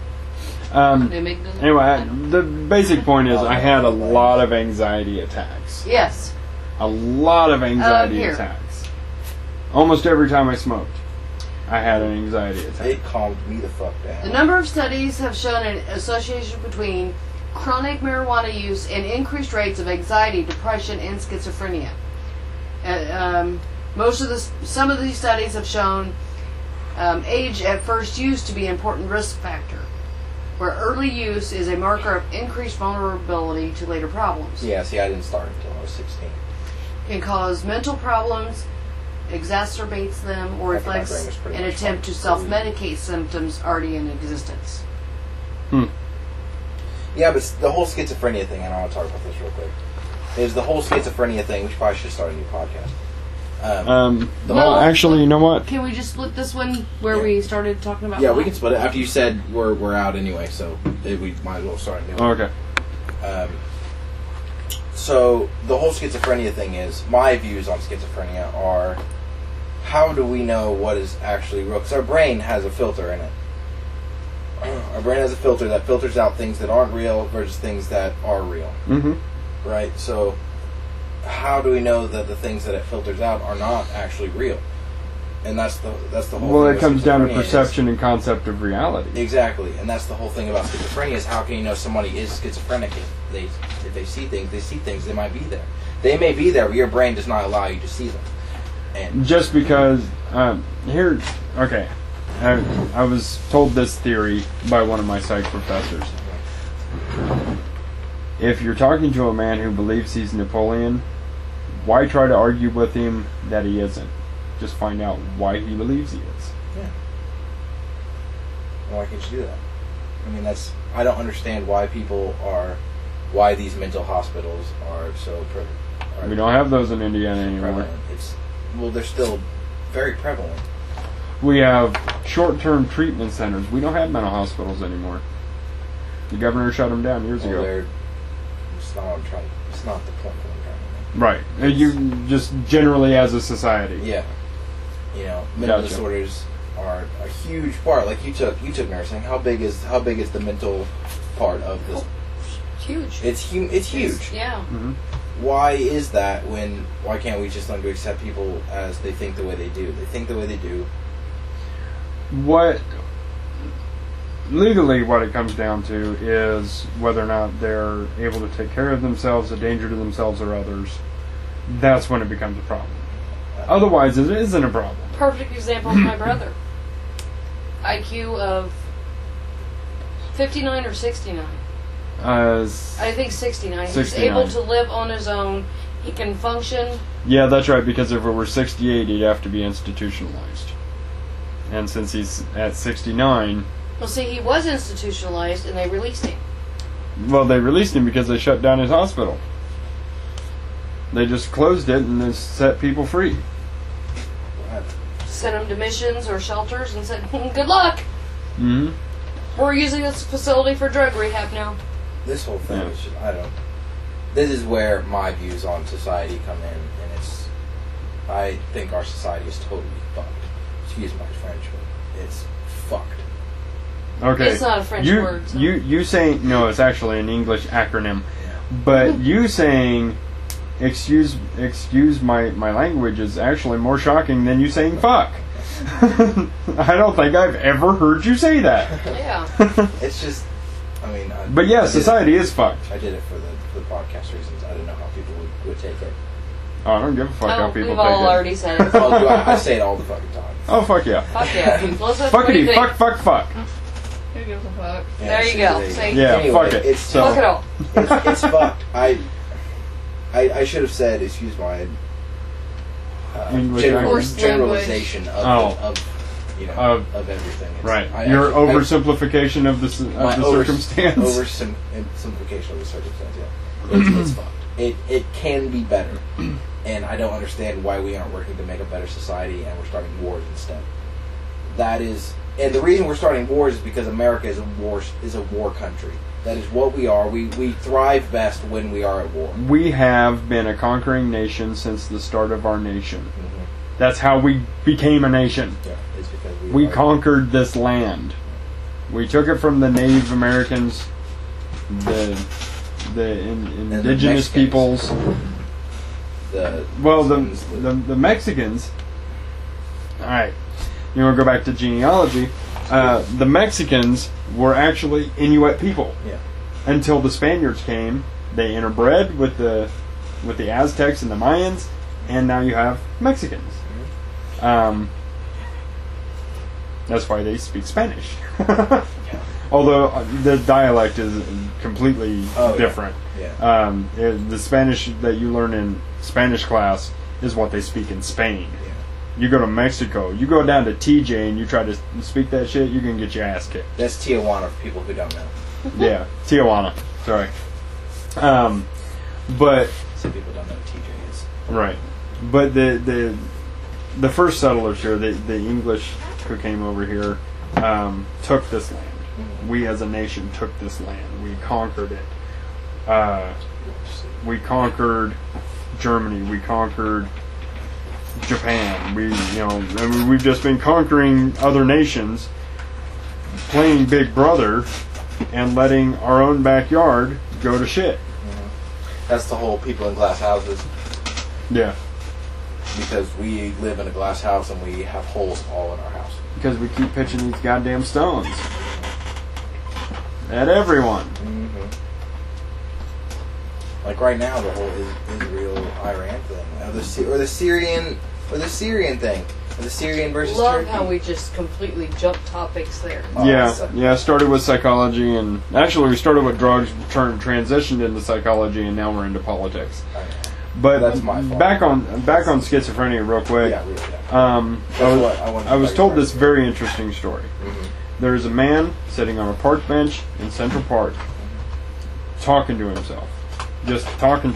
Anyway, the basic point is I had a lot of anxiety attacks. Yes. A lot of anxiety Here. attacks. Almost every time I smoked, I had an anxiety attack. It calmed me the fuck down. The number of studies have shown an association between chronic marijuana use and increased rates of anxiety, depression, and schizophrenia. Some of these studies have shown age at first use to be an important risk factor, where early use is a marker of increased vulnerability to later problems. Yeah, see, I didn't start until I was 16. Can cause mental problems, exacerbates them, or I think my brain reflects was pretty an much attempt to fine. self-medicate symptoms already in existence. Yeah, but the whole schizophrenia thing, and I want to talk about this real quick, is the whole schizophrenia thing. We probably should start a new podcast. Well, actually, you know what? Can we just split this one where Yeah. we started talking about? Yeah, we can split it. After you said we're out anyway, so we might as well start a new one. Okay. So the whole schizophrenia thing is, my views on schizophrenia are, how do we know what is actually real? Because our brain has a filter in it. Our brain has a filter that filters out things that aren't real versus things that are real. Mm-hmm. Right? So how do we know that the things that it filters out are not actually real? And that's the whole Well, thing it comes down to schizophrenia is. perception and concept of reality. Exactly, and that's the whole thing about schizophrenia is how can you know somebody is schizophrenic? If they see things, they might be there. They may be there, but your brain does not allow you to see them. And Just because, okay, I was told this theory by one of my psych professors. If you're talking to a man who believes he's Napoleon, why try to argue with him that he isn't? Just find out why he believes he is. yeah, why can't you do that? I mean, I don't understand why these mental hospitals are so prevalent. We don't have those in Indiana anymore. They're still very prevalent. We have short-term treatment centers. We don't have mental hospitals anymore. The governor shut them down years ago. It's not the point that I'm trying to make. Right. You just generally as a society. Yeah. Mental Gotcha. disorders are a huge part. Like you took nursing. How big is the mental part of this? Huge. It's huge. Yeah. Mm-hmm. Why is that? Why can't we just learn to accept people as they think the way they do? They think the way they do. Legally, what it comes down to is whether or not they're able to take care of themselves, a danger to themselves or others. That's when it becomes a problem. Otherwise, it isn't a problem. Perfect example is my brother. IQ of 59 or 69. I think 69. He's 69. able to live on his own. He can function. Yeah, that's right, because if it were 68, he'd have to be institutionalized. And since he's at 69... Well, see, he was institutionalized, and they released him. Well, they released him because they shut down his hospital. They just closed it and then set people free. Sent him to missions or shelters and said, good luck. Mm-hmm. We're using this facility for drug rehab now. this whole thing Yeah. is just, I don't. This is where my views on society come in, and it's. I think our society is totally fucked. Excuse my French, but it's fucked. Okay. It's not a French you, word. So. You saying no? It's actually an English acronym. Yeah. But you saying excuse my language is actually more shocking than you saying fuck. I don't think I've ever heard you say that. Yeah. It's just. I mean. But yeah, I did society it, is fucked. I did it for the podcast reasons. I didn't know how people would take it. Oh, I don't give a fuck how people we've take all it. already said it. Oh, do I say it all the fucking time. Oh, fuck yeah. Fuck yeah. Melissa, what do you Fuckity, think? fuck. Who gives a fuck? Yeah, There you go. See? Yeah, Anyway, fuck it. It's, So- Fuck it all. it's fucked. I should have said, excuse my English language. generalization of, Oh. of you know Of- of everything. It's, Right. I Your actually- oversimplification of the circumstance. Oversimplification of the circumstance. Yeah, it's fucked. It can be better, and I don't understand why we aren't working to make a better society, and we're starting wars instead. That is, and the reason we're starting wars is because America is a war country. That is what we are. We thrive best when we are at war. We have been a conquering nation since the start of our nation. Mm-hmm. That's how we became a nation. Yeah, it's because We are- conquered this land. We took it from the Native Americans, the indigenous Mexicans. peoples. Well, the Mexicans. All right, you want to go back to genealogy? The Mexicans were actually Inuit people. Yeah. Until the Spaniards came, they interbred with the Aztecs and the Mayans, and now you have Mexicans. That's why they speak Spanish. Although the dialect is completely different. Yeah. The Spanish that you learn in Spanish class is what they speak in Spain. Yeah. You go to Mexico, you go down to TJ and you try to speak that shit, you're going to get your ass kicked. That's Tijuana for people who don't know. Yeah, Tijuana. Sorry. But Some people don't know what TJ is. right. But the first settlers here, the English who came over here, took this land. We as a nation took this land. We conquered it. We conquered Germany. We conquered Japan. We've just been conquering other nations, playing Big Brother, and letting our own backyard go to shit. That's the whole people in glass houses. Yeah. Because we live in a glass house and we have holes all in our house. Because we keep pitching these goddamn stones at everyone. Mm-hmm. Like right now, the whole Israel-Iran thing, or the Syrian thing, or the Syrian versus Love Turkey. how we just completely jump topics there. Oh, Yeah. Started with psychology, and actually we started with drugs, transitioned into psychology, and now we're into politics. I know. But That's my fault. back on schizophrenia, real quick. Yeah, really, yeah. I was told this very interesting story. Mm-hmm. There's a man sitting on a park bench in Central Park, talking to himself, just talking.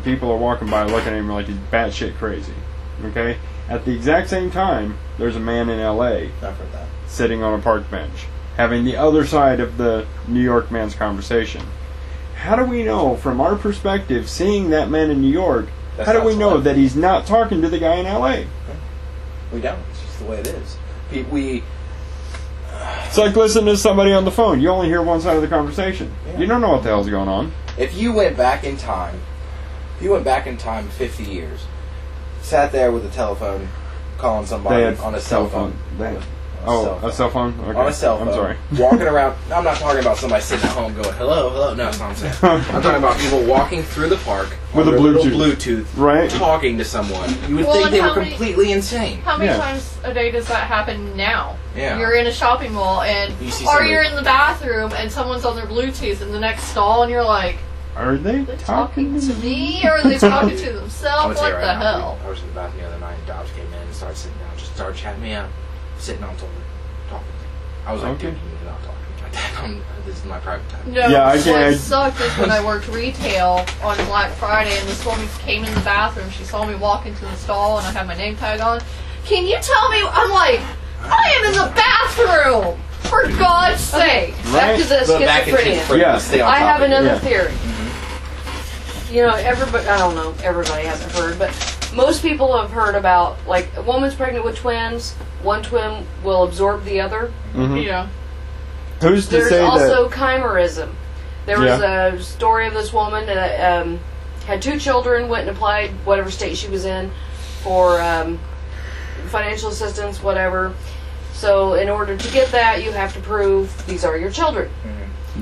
People are walking by, looking at him like he's batshit crazy. Okay. At the exact same time, there's a man in L.A. I've heard that. sitting on a park bench, having the other side of the New York man's conversation. How do we know, from our perspective, seeing that man in New York, That's how do not we know telepathy. that he's not talking to the guy in L.A.? We don't. It's just the way it is. It's like listening to somebody on the phone. You only hear one side of the conversation. Yeah. You don't know what the hell's going on. If you went back in time, 50 years, sat there with a telephone, calling somebody on a cell phone. A cell phone? Okay. On a cell phone. I'm sorry. Walking around. I'm not talking about somebody sitting at home going, hello, hello. No, that's not what I'm saying. I'm talking about people walking through the park With on a their little Bluetooth. Bluetooth, Right. talking to someone. You would Well, think and they were how many- completely insane. How many Yeah. times a day does that happen now? Yeah. You're in a shopping mall and You see or somebody- you're in the bathroom and someone's on their Bluetooth in the next stall and you're like, Are they are they talking to me or are they talking to I would themselves? say What right the now, hell? I was in the bathroom the other night, and Dobbs came in and started sitting down, just started chatting me up, sitting on the toilet, talking. I was like, Okay. dude, you're not talking like that. This is my private time. No, Yeah, I what can't- sucked is when I worked retail on Black Friday and this woman came in the bathroom. She saw me walk into the stall and I had my name tag on. Can you tell me? I'm like, I am in the bathroom. For God's sake! Back to the But back into schizophrenia. Yeah. stay on I have topic. another Yeah. theory. You know, everybody, I don't know, everybody hasn't heard, but most people have heard about, like, a woman's pregnant with twins, one twin will absorb the other. Mhm. Yeah. Who's to There's say also that? chimerism. There was a story of this woman that had 2 children, went and applied whatever state she was in for financial assistance, whatever. So in order to get that, you have to prove these are your children.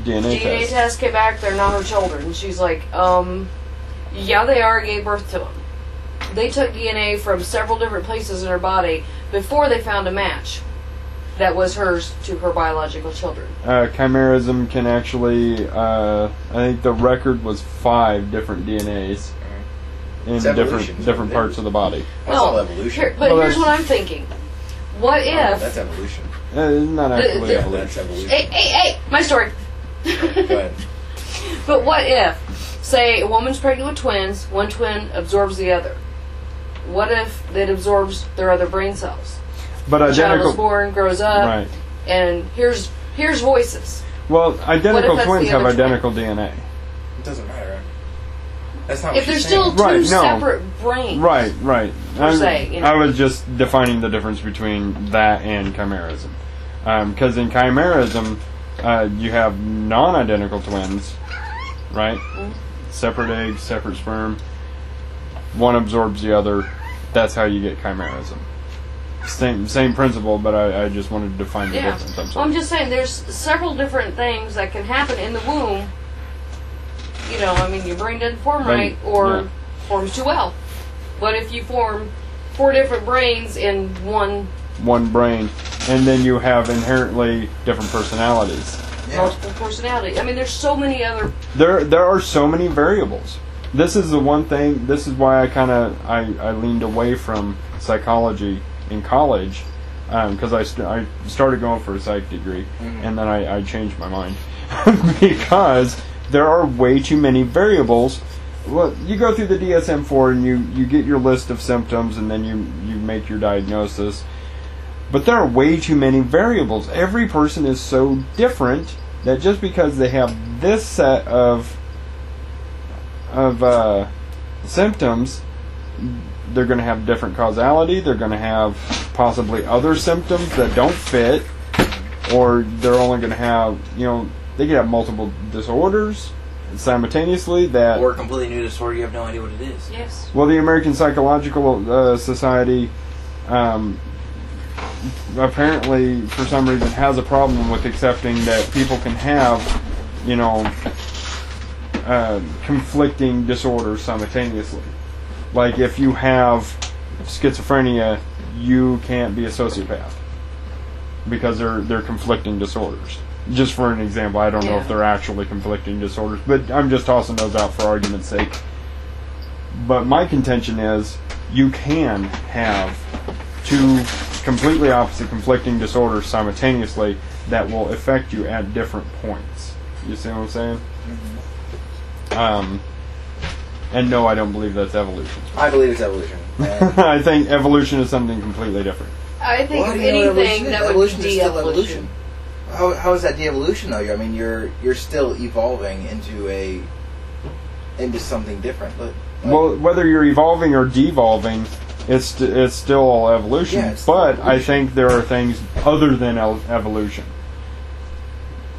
DNA DNA test. test came back, they're not her children. She's like, yeah, they are, gave birth to them. They took DNA from several different places in her body before they found a match that was hers to her biological children. Chimerism can actually, I think the record was 5 different DNAs in It's evolution. different parts of the body. That's all evolution. But Well, here's that's- what I'm thinking. What Oh, if... that's evolution. It's not actually the- evolution. That's evolution. Hey, my story. Go ahead. But what if, say, a woman's pregnant with twins, one twin absorbs the other? What if it absorbs their other brain cells? But The child is identical, born, grows up, right? and here's voices. Well, identical that's twins the have other twin? identical DNA. It doesn't matter. That's not If what there's she's still saying. two Right, no. separate brains. Right. se, you know. I was just defining the difference between that and chimerism. Because in chimerism, you have non-identical twins, right? Mm-hmm. Separate eggs, separate sperm. One absorbs the other. That's how you get chimerism. Same principle, but I just wanted to define the Yeah. difference. I'm Well, sorry. I'm just saying there's several different things that can happen in the womb. You know, I mean, your brain doesn't form right or yeah. forms too well. What if you form 4 different brains in one One brain, and then you have inherently different personalities. multiple personality? I mean, there's so many other... There are so many variables. This is the one thing. This is why I leaned away from psychology in college, because I started going for a psych degree, and then I changed my mind because there are way too many variables. Well, you go through the DSM-4 and you get your list of symptoms, and then you make your diagnosis. But there are way too many variables. Every person is so different that just because they have this set of symptoms, they're going to have different causality. They're going to have possibly other symptoms that don't fit, or they're only going to have, they could have multiple disorders simultaneously. That Or a completely new disorder, you have no idea what it is. Yes. well, the American Psychological Society apparently, for some reason, has a problem with accepting that people can have, conflicting disorders simultaneously. Like, if you have schizophrenia, you can't be a sociopath because they're conflicting disorders. Just for an example, I don't know if they're actually conflicting disorders, but I'm just tossing those out for argument's sake. But my contention is you can have 2 completely opposite conflicting disorders simultaneously that will affect you at different points. You see what I'm saying? And no, I don't believe that's evolution. I believe it's evolution. I think evolution is something completely different. I think Well, if how do you know what anything, evolution is? that would Evolution be is still de-evolution. How is that de-evolution though? I mean, you're still evolving into something different. But Well, whether you're evolving or devolving, it's still all evolution. Yeah, it's but still I evolution. think there are things other than evolution.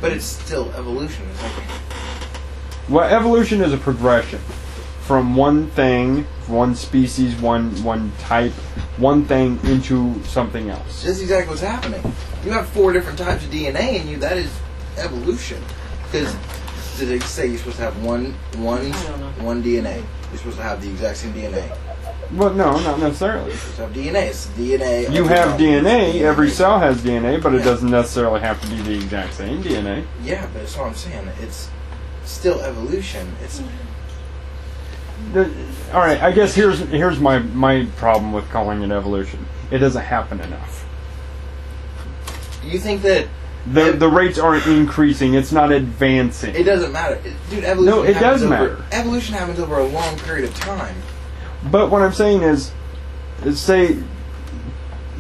but it's still evolution. It's like, Well, evolution is a progression from one thing, one species, one type, one thing into something else. that's exactly what's happening. You have 4 different types of DNA in you. That is evolution. Because did they say you're supposed to have one DNA? You're supposed to have the exact same DNA. Well, no, not necessarily. You're supposed to have DNA. It's DNA. You of have the- DNA. Every cell has DNA, but it Yeah. doesn't necessarily have to be the exact same DNA. Yeah, but that's what I'm saying. It's still evolution. It's All right, I guess here's my problem with calling it evolution. It doesn't happen enough. you think that The rates aren't increasing. It's not advancing. it doesn't matter, dude. Evolution. No, it happens does over- matter. Evolution happens over a long period of time. But what I'm saying is say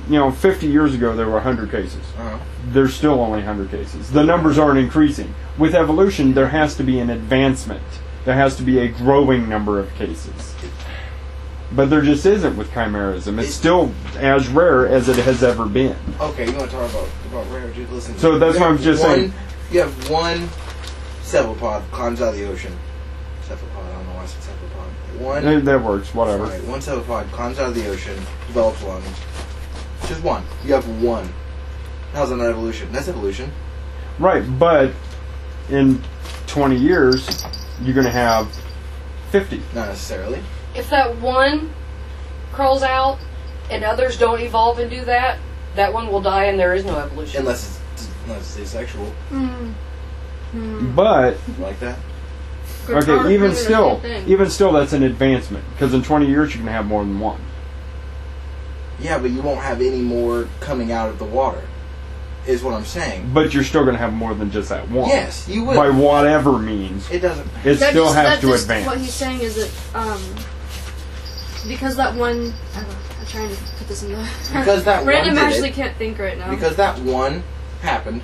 50 years ago there were 100 cases. Uh-huh. There's still only 100 cases. The numbers aren't increasing. With evolution, there has to be an advancement. There has to be a growing number of cases. But there just isn't with chimerism. It's still as rare as it has ever been. Okay, you want to talk about rare, dude? Listen. So that's what I'm just saying. You have one cephalopod climbs out of the ocean. Cephalopod, I don't know why I said cephalopod. That works, whatever. Right, one cephalopod climbs out of the ocean, develops lungs. Just one. You have one. How's that not evolution? That's evolution. Right, but in 20 years, you're going to have 50. Not necessarily. If that one crawls out and others don't evolve and do that, that one will die and there is no evolution. Unless it's asexual. But Like that? okay, even still, that's an advancement because in 20 years you're going to have more than one. Yeah, but you won't have any more coming out of the water, is what I'm saying. But you're still going to have more than just that one. Yes, you will. By whatever means, It doesn't. it still has to just advance. What he's saying is that because that one, I don't know, I'm trying to put this in the. Because that one Random did actually it. can't think right now. Because that one happened.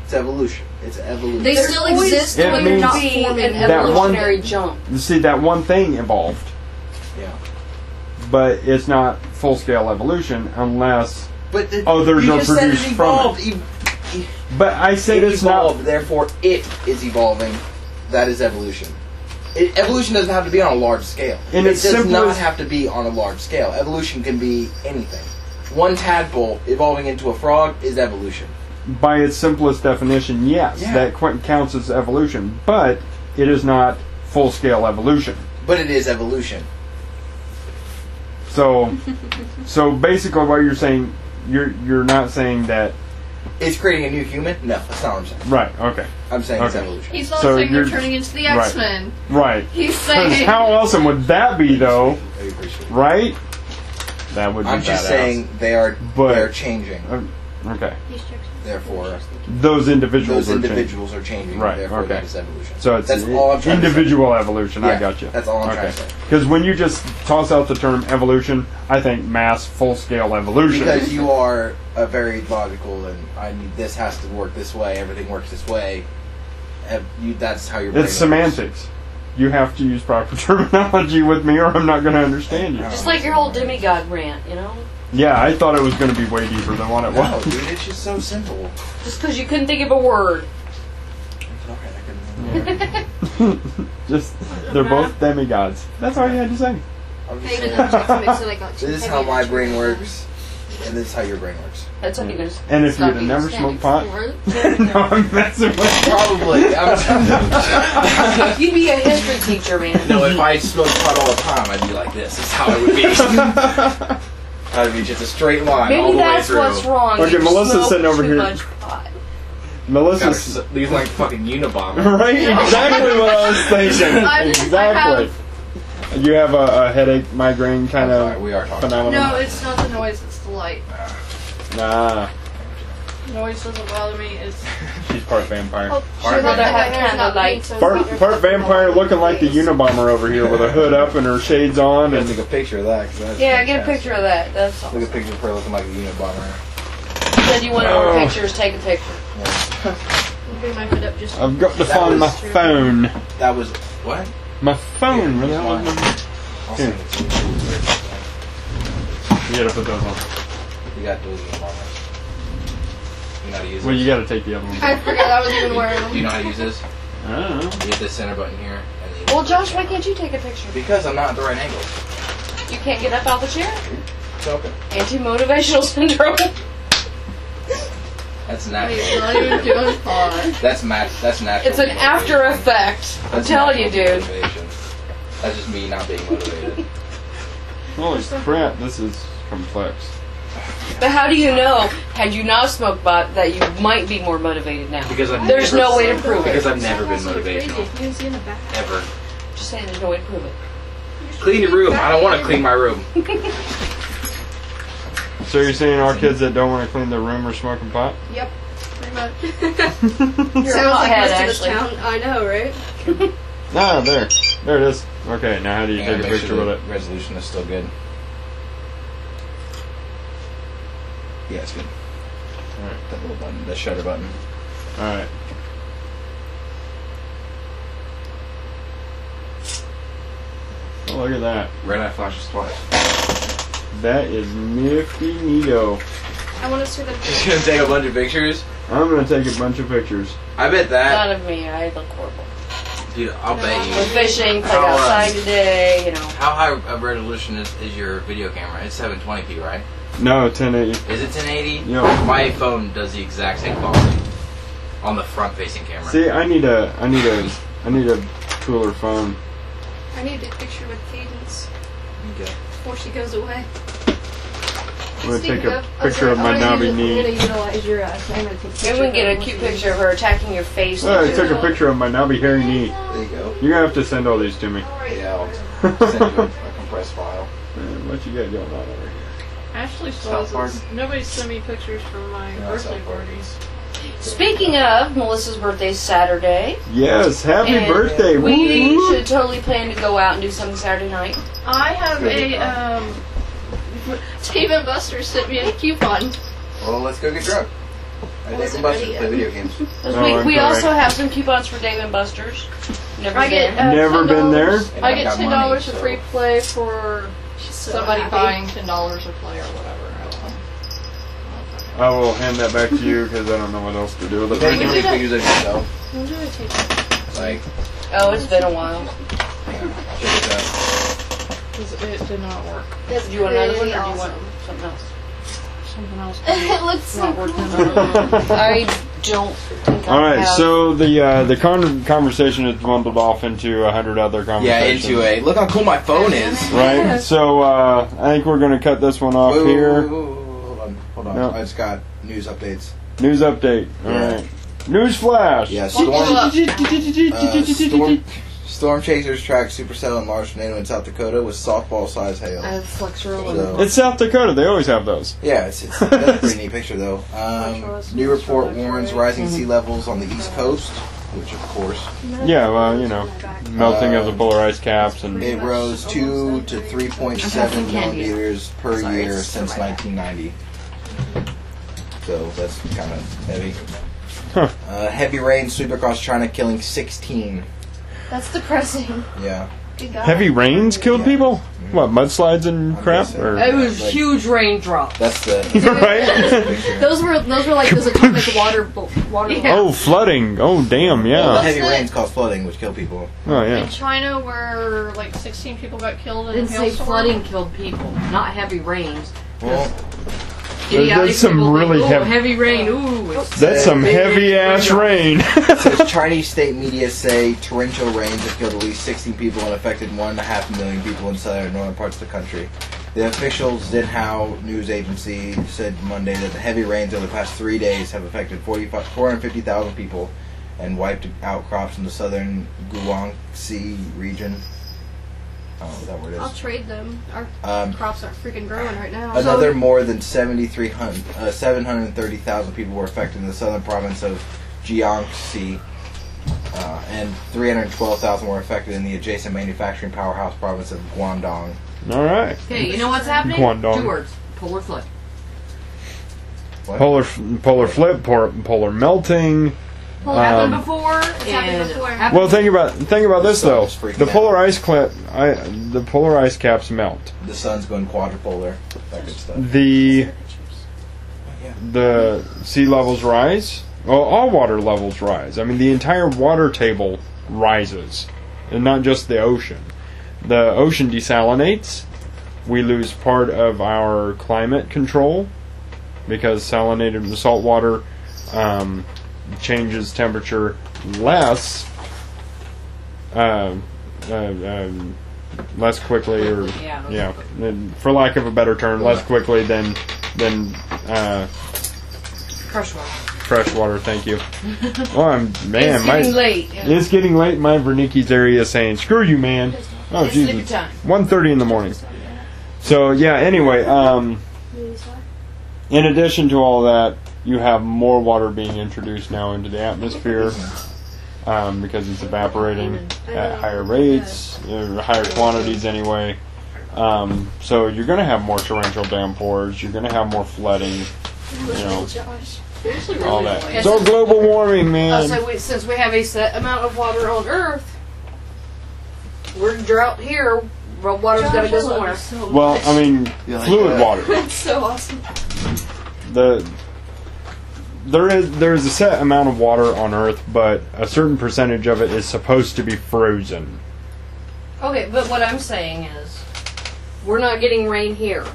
It's evolution. It's evolution. They There's still always exist, It but you're means not be forming. an That one- evolutionary jump. You see, that one thing evolved, Yeah. but it's not full-scale evolution unless. But Others you are just said it produced from evolved. But I said It it's evolved, not. therefore it is evolving. That is evolution. Evolution doesn't have to be on a large scale. In It its does not simplest- have to be on a large scale. Evolution can be anything. One tadpole evolving into a frog is evolution. By its simplest definition, yes, Yeah. that counts as evolution, but it is not full-scale evolution. But it is evolution. So basically, what you're saying, you're not saying that. It's creating a new human? No, that's not what I'm saying. Right. Okay. I'm saying it's Okay. evolution. He's not So saying they're you're- turning into the right. X-Men. Right. He's 'Cause saying how awesome would that be, though? I appreciate it. Right? That would be I'm just badass. saying they're But- changing. Okay. Therefore, Those individuals those are changing. individuals are changing. Right, Therefore, okay. that is evolution. So it's that's all I'm trying individual evolution. I Yeah, got you. that's all I'm trying to say. Because when you just toss out the term evolution, I think mass full-scale evolution. Because you are a very logical, and this has to work this way. Everything works this way. That's how your brain It's works. semantics. You have to use proper terminology with me, or I'm not going to understand you. Just like your whole demigod rant, you know? Yeah, I thought it was going to be way deeper than what it No, was. dude, it's just so simple. Just because you couldn't think of a word. Just they're both demigods. That's all you had to say. I'm just Hey, saying, just to make it like this is how my brain works, and this is how your brain works. That's what you can And if stop you'd have being never standing smoked pot, for. no, I'm messing with you. Probably. You'd be a history teacher, man. No, if I smoked pot all the time, I'd be like this. This is how it would be. I'd be just a straight line all Maybe the way that's through. what's wrong. Okay, You Melissa's smoke sitting over too here. much pot. Melissa's These like fucking Unabomber. right. Exactly what I was thinking. I Exactly. You have a headache, migraine kind Sorry, of we are talking. phenomenon. No, it's not the noise, it's the light. Nah, Noise doesn't bother me, it's... she's part vampire. Oh, I'd rather have candlelight. Part vampire, looking like the Unabomber over here with a hood up and her shades on, I'm gonna and take a picture of that. 'Cause that's Yeah, get a fantastic. picture of that. That's all. Look at a picture of her looking like a Unabomber. You said you wanted more Oh. pictures. Take a picture. Bring my hood up just. I've got to That find my was phone. That was what? My phone. Yeah, Really? that's I'll Here. send it to you. You gotta put those on. You got those Unabombers. You know how to use Well, this? you gotta take the other one. I forgot I was even wearing them. Do you know how to use this? I don't know. You hit the center button here. And then Well, Josh, why can't you take a picture? because I'm not at the right angle. You can't get up out the chair. It's open. Anti-motivational syndrome. That's Wait, natural. while you're doing pot. That's natural. It's an after effect. I'm That's telling you, natural dude. motivation. That's just me not being motivated. Holy crap, this is complex. But how do you know, had you not smoked pot, that you might be more motivated now? Because I've There's never, no way to prove it. Because I've never been Crazy. motivational. You can see in the back. Ever. Just saying, there's no way to prove it. Clean your room. I don't want to clean my room. So you're saying our kids that don't want to clean their room are smoking pot? Yep. Pretty much. You're a Sounds like hothead, most of this actually. town. I know, right? Ah, there. There it is. Okay, now how do you Yeah, take a make picture sure with the it? resolution is still good. Yeah, it's good. Alright. That little button, the shutter button. Alright. Oh, look at that. Red eye flashes twice. That is nifty neato. I want to see the She's gonna take a bunch of pictures. I'm gonna take a bunch of pictures. I bet that. None of me. I look horrible. Dude, I'll bet We're you. fishing, played How, outside today, you know. How high of resolution is your video camera? It's 720p, right? No, 1080. Is it 1080? Yeah. My phone does the exact same quality on the front-facing camera. See, I need a cooler phone. I need to picture with Cadence Okay. before she goes away. I'm gonna take Speaking a of, picture of my knobby knee. I'm gonna utilize your camera to take a picture. Maybe we can get a of cute what picture of her attacking your face. Oh, I took a picture of my knobby hairy knee. There you go. You're gonna have to send all these to me. Yeah, I'll send you a compressed file. Man, what you got going on over here? Ashley South Park. Nobody sent me pictures from my Yeah, birthday South Park. parties. Speaking of, Melissa's birthday's Saturday. Yes, happy And birthday! We Woo, woo. should totally plan to go out and do something Saturday night. I have Dave and Buster sent me a coupon. Well, let's go get drunk. I Was think it Buster ready play yet? video games. Oh, we okay. also have some coupons for Dave and Buster's. Never I get been. Never been there? And I I've get got $10 money, of so- free play for somebody Somebody buying. buying $10 a play or whatever. I don't know. I will hand that back to you because I don't know what else to do with Take it. We any did that- pictures of yourself. When did I take it? Like, Oh, it's been a while. check it out. Because it did not work. Do you want another one or do Really you want awesome. something else? Something else. It looks so Not cool. working. I don't think All I right, have. so the conversation has bundled off into 100 other Yeah, conversations. into a look how cool my phone is. Right, so I think we're going to cut this one off Whoa, here. whoa, whoa, hold on. No. I just got news updates. News update. All Yeah. right. News flash. Yeah, storm chasers track supercell and large tornado in South Dakota with softball-sized hail. I have Flexeril. So- It's South Dakota. They always have those. Yeah, that's a pretty neat picture though. New report warns rising sea levels on the East Coast, which of course Yeah, well, you know, melting of the polar ice caps and it rose 2 to 3.7 candy. millimeters per Sorry, year it's since so bad. 1990. So that's kind of heavy. Huh. Heavy rain sweep across China, killing 16. That's depressing. Yeah. Good God. heavy rains killed people. What, mudslides and I'm crap? guessing. Or It was Like- huge raindrops. That's the right? picture. Those were like those atomic water. Oh, flooding. Oh, damn. The Yeah. heavy rains cause flooding, which kill people. Oh, yeah. In China, where like 16 people got killed in a Didn't say hailstorm. flooding killed people, not heavy rains. Well, Idiotic That's some people think, really "Oh, heavy- heavy rain. Ooh, it's That's some heavy ass rain. says Chinese state media say torrential rains have killed at least 16 people and affected 1.5 million people in southern and northern parts of the country. The official Xinhua news agency said Monday that the heavy rains over the past 3 days have affected 450,000 people and wiped out crops in the southern Guangxi region. I don't know what that word I'll is. trade them. Our crops aren't freaking growing right now. Another more than 730,000 people were affected in the southern province of Jiangxi, and 312,000 were affected in the adjacent manufacturing powerhouse province of Guangdong. All right. Okay, you know what's happening? Guangdong. 2 words. Polar flood. What? Polar flip, polar melting. Happened before. happened before. Well, think about this sun though. is freaking The polar out. the polar ice caps melt. The sun's going quadrupolar. That good stuff. The Yeah. sea levels rise. Well, all water levels rise. I mean, the entire water table rises, and not just the ocean. The ocean desalinates. We lose part of our climate control because salinated salt water changes temperature less less quickly, or Yeah. and for lack of a better term, less quickly than Crush water. fresh water. Thank you. Oh, It's getting late. Yeah. It's getting late. My Vernicki's area is saying, "Screw you, man." Oh, It's sleepy Jesus. time. 1:30 in the morning. So yeah. Anyway, in addition to all that, you have more water being introduced now into the atmosphere because it's evaporating at higher rates, higher quantities anyway. So you're going to have more torrential downpours. You're going to have more flooding. you know, Josh. all that. And It's all since- global warming, man. Since we have a set amount of water on Earth, we're drought here. But water's got to go somewhere. So Well, much. I mean, You like fluid that? water. That's so awesome. There is a set amount of water on Earth, but a certain percentage of it is supposed to be frozen. Okay, but what I'm saying is, we're not getting rain here.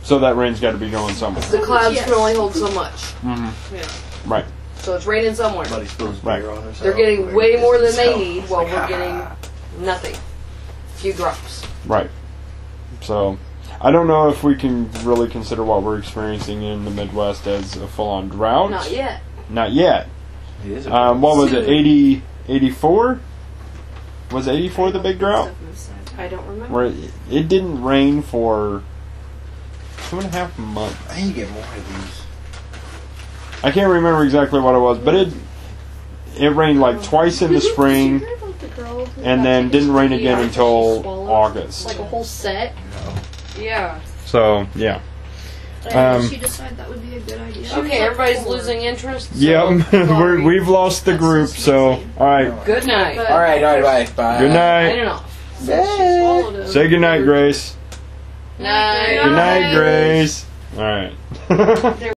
So that rain's got to be going somewhere. The clouds Yes. can only hold so much. Hmm. Yeah. Right. So it's raining somewhere. Somebody spills Right. beer on herself. They're getting or way more than pissed they herself. need, It's while like, we're ha, getting ha. nothing. A few drops. Right. So, I don't know if we can really consider what we're experiencing in the Midwest as a full-on drought. Not yet. Not yet. It is a What was it? Soon. 84? Was 84 the big drought? I don't remember. Where it didn't rain for 2.5 months. I need to get more of these. I can't remember exactly what it was, but it rained like twice in the spring, and then didn't rain again until August. Like a whole set. Yeah. So yeah. And she decided that would be a good idea. Okay, everybody's losing interest. So Yep, sorry. we've lost the group. So all right, Good night. All right, bye. good night. Signing off. She swallowed him. Say good night, Grace. Night. Good night, Grace. All right.